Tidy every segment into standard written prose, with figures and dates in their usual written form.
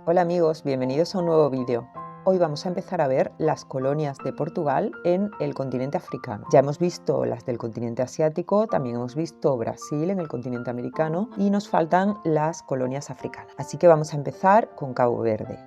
Hola amigos, bienvenidos a un nuevo vídeo. Hoy vamos a empezar a ver las colonias de Portugal en el continente africano. Ya hemos visto las del continente asiático, también hemos visto Brasil en el continente americano y nos faltan las colonias africanas. Así que vamos a empezar con Cabo Verde.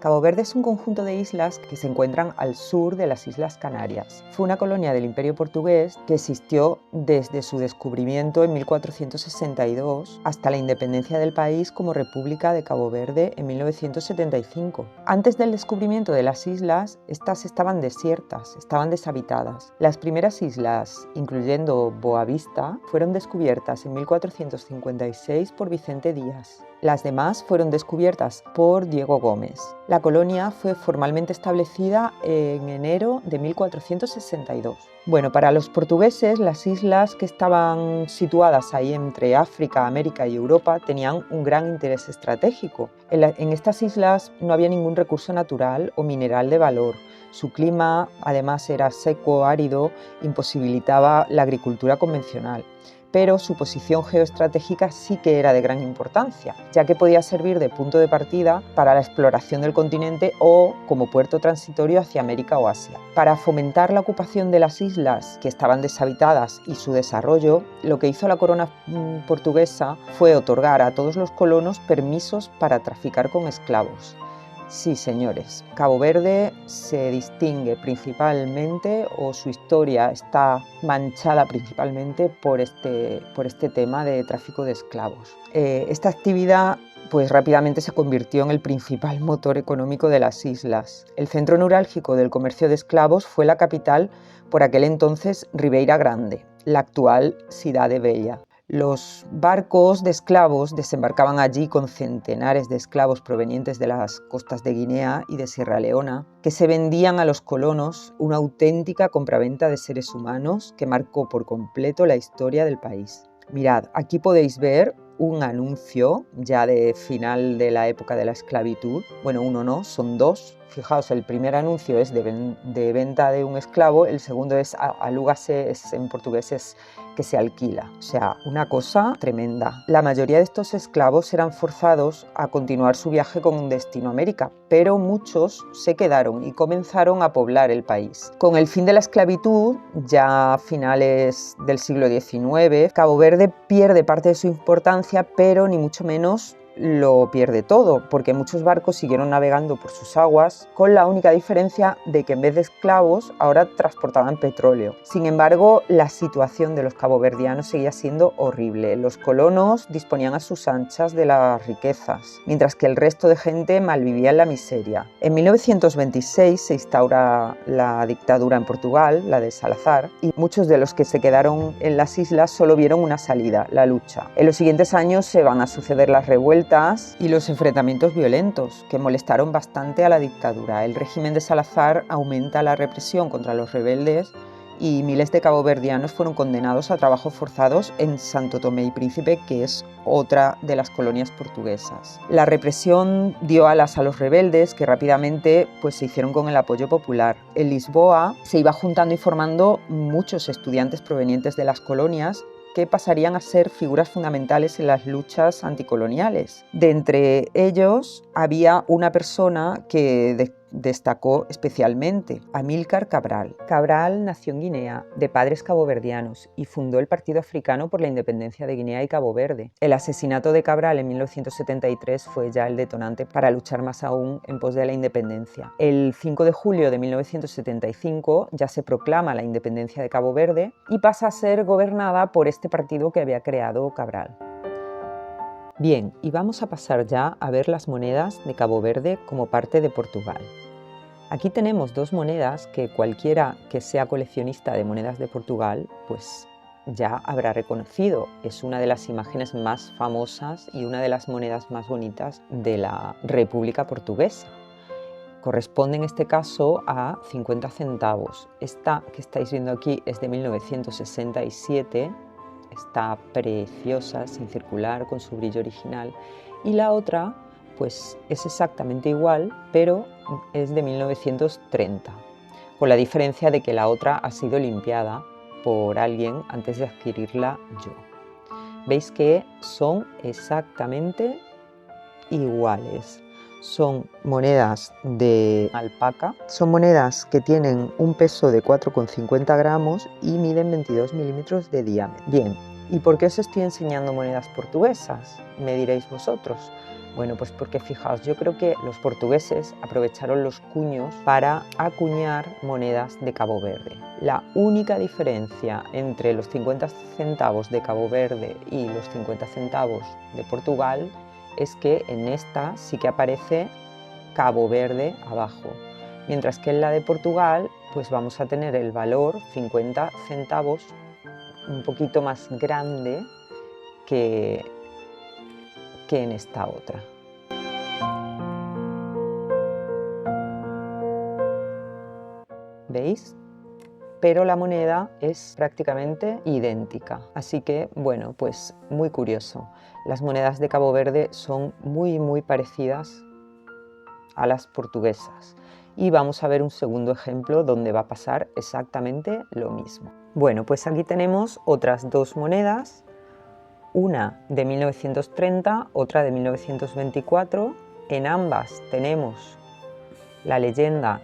Cabo Verde es un conjunto de islas que se encuentran al sur de las Islas Canarias. Fue una colonia del Imperio Portugués que existió desde su descubrimiento en 1462 hasta la independencia del país como República de Cabo Verde en 1975. Antes del descubrimiento de las islas, estas estaban desiertas, estaban deshabitadas. Las primeras islas, incluyendo Boavista, fueron descubiertas en 1456 por Vicente Díaz. Las demás fueron descubiertas por Diego Gómez. La colonia fue formalmente establecida en enero de 1462. Bueno, para los portugueses, las islas que estaban situadas ahí entre África, América y Europa tenían un gran interés estratégico. En estas islas no había ningún recurso natural o mineral de valor. Su clima, además, era seco, árido, imposibilitaba la agricultura convencional. Pero su posición geoestratégica sí que era de gran importancia, ya que podía servir de punto de partida para la exploración del continente o como puerto transitorio hacia América o Asia. Para fomentar la ocupación de las islas que estaban deshabitadas y su desarrollo, lo que hizo la corona portuguesa fue otorgar a todos los colonos permisos para traficar con esclavos. Sí, señores, Cabo Verde se distingue principalmente, o su historia está manchada principalmente por este tema de tráfico de esclavos. Esta actividad pues rápidamente se convirtió en el principal motor económico de las islas. El centro neurálgico del comercio de esclavos fue la capital, por aquel entonces, Ribeira Grande, la actual Cidade Velha. Los barcos de esclavos desembarcaban allí con centenares de esclavos provenientes de las costas de Guinea y de Sierra Leona, que se vendían a los colonos, una auténtica compraventa de seres humanos que marcó por completo la historia del país. Mirad, aquí podéis ver un anuncio ya de final de la época de la esclavitud. Bueno, uno no, son dos. Fijaos, el primer anuncio es de venta de un esclavo, el segundo es alúgase, en portugués es que se alquila. O sea, una cosa tremenda. La mayoría de estos esclavos eran forzados a continuar su viaje con destino a América, pero muchos se quedaron y comenzaron a poblar el país. Con el fin de la esclavitud, ya a finales del siglo XIX, Cabo Verde pierde parte de su importancia, pero ni mucho menos lo pierde todo, porque muchos barcos siguieron navegando por sus aguas, con la única diferencia de que en vez de esclavos ahora transportaban petróleo. Sin embargo, la situación de los caboverdianos seguía siendo horrible. Los colonos disponían a sus anchas de las riquezas, mientras que el resto de gente malvivía en la miseria. En 1926 se instaura la dictadura en Portugal, la de Salazar, y muchos de los que se quedaron en las islas solo vieron una salida, la lucha. En los siguientes años se van a suceder las revueltas y los enfrentamientos violentos, que molestaron bastante a la dictadura. El régimen de Salazar aumenta la represión contra los rebeldes y miles de caboverdianos fueron condenados a trabajos forzados en Santo Tomé y Príncipe, que es otra de las colonias portuguesas. La represión dio alas a los rebeldes, que rápidamente se hicieron con el apoyo popular. En Lisboa se iba juntando y formando muchos estudiantes provenientes de las colonias que pasarían a ser figuras fundamentales en las luchas anticoloniales. De entre ellos había una persona que destacó especialmente, Amílcar Cabral. Cabral nació en Guinea, de padres caboverdianos, y fundó el Partido Africano por la Independencia de Guinea y Cabo Verde. El asesinato de Cabral en 1973 fue ya el detonante para luchar más aún en pos de la independencia. El 5 de julio de 1975 ya se proclama la independencia de Cabo Verde y pasa a ser gobernada por este partido que había creado Cabral. Bien, y vamos a pasar ya a ver las monedas de Cabo Verde como parte de Portugal. Aquí tenemos dos monedas que cualquiera que sea coleccionista de monedas de Portugal, pues ya habrá reconocido. Es una de las imágenes más famosas y una de las monedas más bonitas de la República Portuguesa. Corresponde en este caso a 50 centavos. Esta que estáis viendo aquí es de 1967. Está preciosa, sin circular, con su brillo original. Y la otra, pues es exactamente igual, pero es de 1930, con la diferencia de que la otra ha sido limpiada por alguien antes de adquirirla yo. Veis que son exactamente iguales. Son monedas de alpaca, son monedas que tienen un peso de 4,50 gramos y miden 22 milímetros de diámetro. Bien, ¿y por qué os estoy enseñando monedas portuguesas? Me diréis vosotros. Bueno, pues porque fijaos, yo creo que los portugueses aprovecharon los cuños para acuñar monedas de Cabo Verde. La única diferencia entre los 50 centavos de Cabo Verde y los 50 centavos de Portugal es que en esta sí que aparece Cabo Verde abajo, mientras que en la de Portugal pues vamos a tener el valor 50 centavos un poquito más grande que en esta otra. ¿Veis? Pero la moneda es prácticamente idéntica. Así que, bueno, pues muy curioso. Las monedas de Cabo Verde son muy parecidas a las portuguesas. Y vamos a ver un segundo ejemplo donde va a pasar exactamente lo mismo. Bueno, pues aquí tenemos otras dos monedas, una de 1930, otra de 1924. En ambas tenemos la leyenda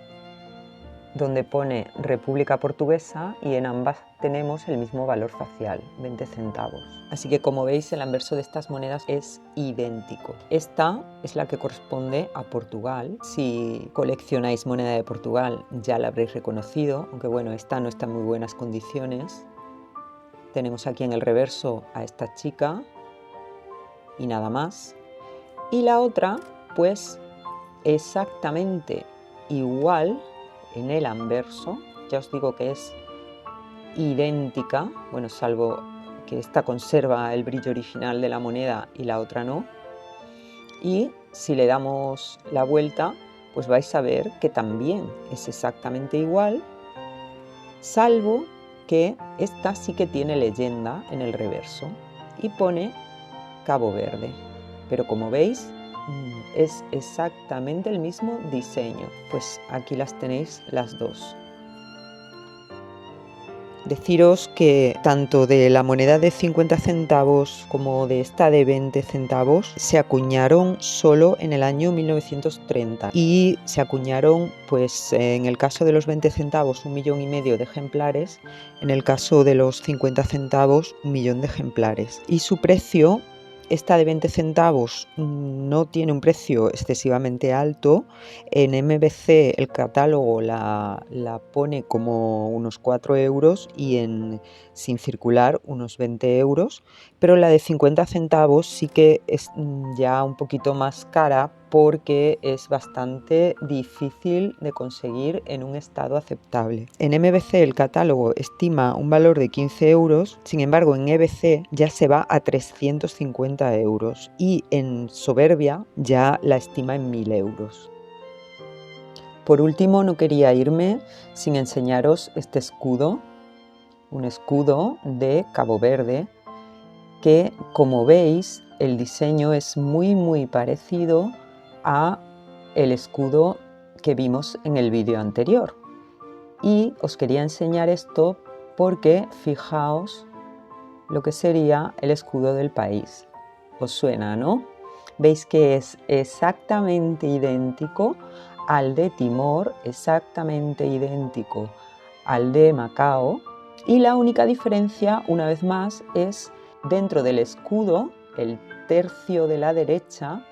donde pone República Portuguesa y en ambas tenemos el mismo valor facial, 20 centavos. Así que como veis el anverso de estas monedas es idéntico. Esta es la que corresponde a Portugal. Si coleccionáis moneda de Portugal ya la habréis reconocido, aunque bueno, esta no está en muy buenas condiciones. Tenemos aquí en el reverso a esta chica y nada más. Y la otra pues exactamente igual en el anverso, ya os digo que es idéntica, bueno, salvo que esta conserva el brillo original de la moneda y la otra no. Y si le damos la vuelta, pues vais a ver que también es exactamente igual, salvo que esta sí que tiene leyenda en el reverso y pone Cabo Verde. Pero como veis, es exactamente el mismo diseño. Pues aquí las tenéis las dos. Deciros que tanto de la moneda de 50 centavos como de esta de 20 centavos se acuñaron solo en el año 1930 y se acuñaron, pues en el caso de los 20 centavos 1,5 millones de ejemplares, en el caso de los 50 centavos 1 millón de ejemplares, y su precio, esta de 20 centavos no tiene un precio excesivamente alto. En MBC el catálogo la pone como unos 4 euros y en Sin Circular unos 20 euros, pero la de 50 centavos sí que es ya un poquito más cara porque es bastante difícil de conseguir en un estado aceptable. En MBC el catálogo estima un valor de 15 euros, sin embargo en EBC ya se va a 350 euros y en Soberbia ya la estima en 1000 euros. Por último, no quería irme sin enseñaros este escudo, un escudo de Cabo Verde, que como veis el diseño es muy parecido a el escudo que vimos en el vídeo anterior. Y os quería enseñar esto porque fijaos lo que sería el escudo del país. ¿Os suena, no? Veis que es exactamente idéntico al de Timor, exactamente idéntico al de Macao, y la única diferencia, una vez más, es dentro del escudo, el tercio de la derecha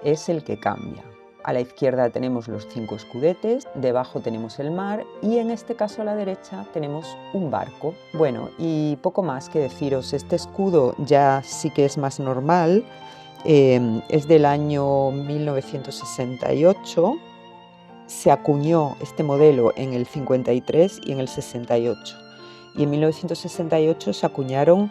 es el que cambia. A la izquierda tenemos los 5 escudetes, debajo tenemos el mar y en este caso a la derecha tenemos un barco. Bueno, y poco más que deciros, este escudo ya sí que es más normal, es del año 1968, se acuñó este modelo en el 53 y en el 68, y en 1968 se acuñaron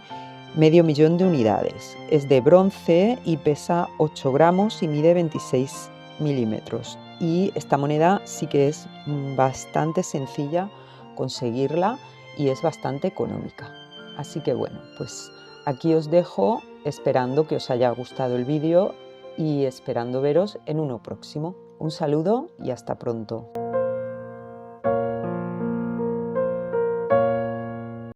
500.000 de unidades. Es de bronce y pesa 8 gramos y mide 26 milímetros. Y esta moneda sí que es bastante sencilla conseguirla y es bastante económica. Así que bueno, pues aquí os dejo esperando que os haya gustado el vídeo y esperando veros en uno próximo. Un saludo y hasta pronto.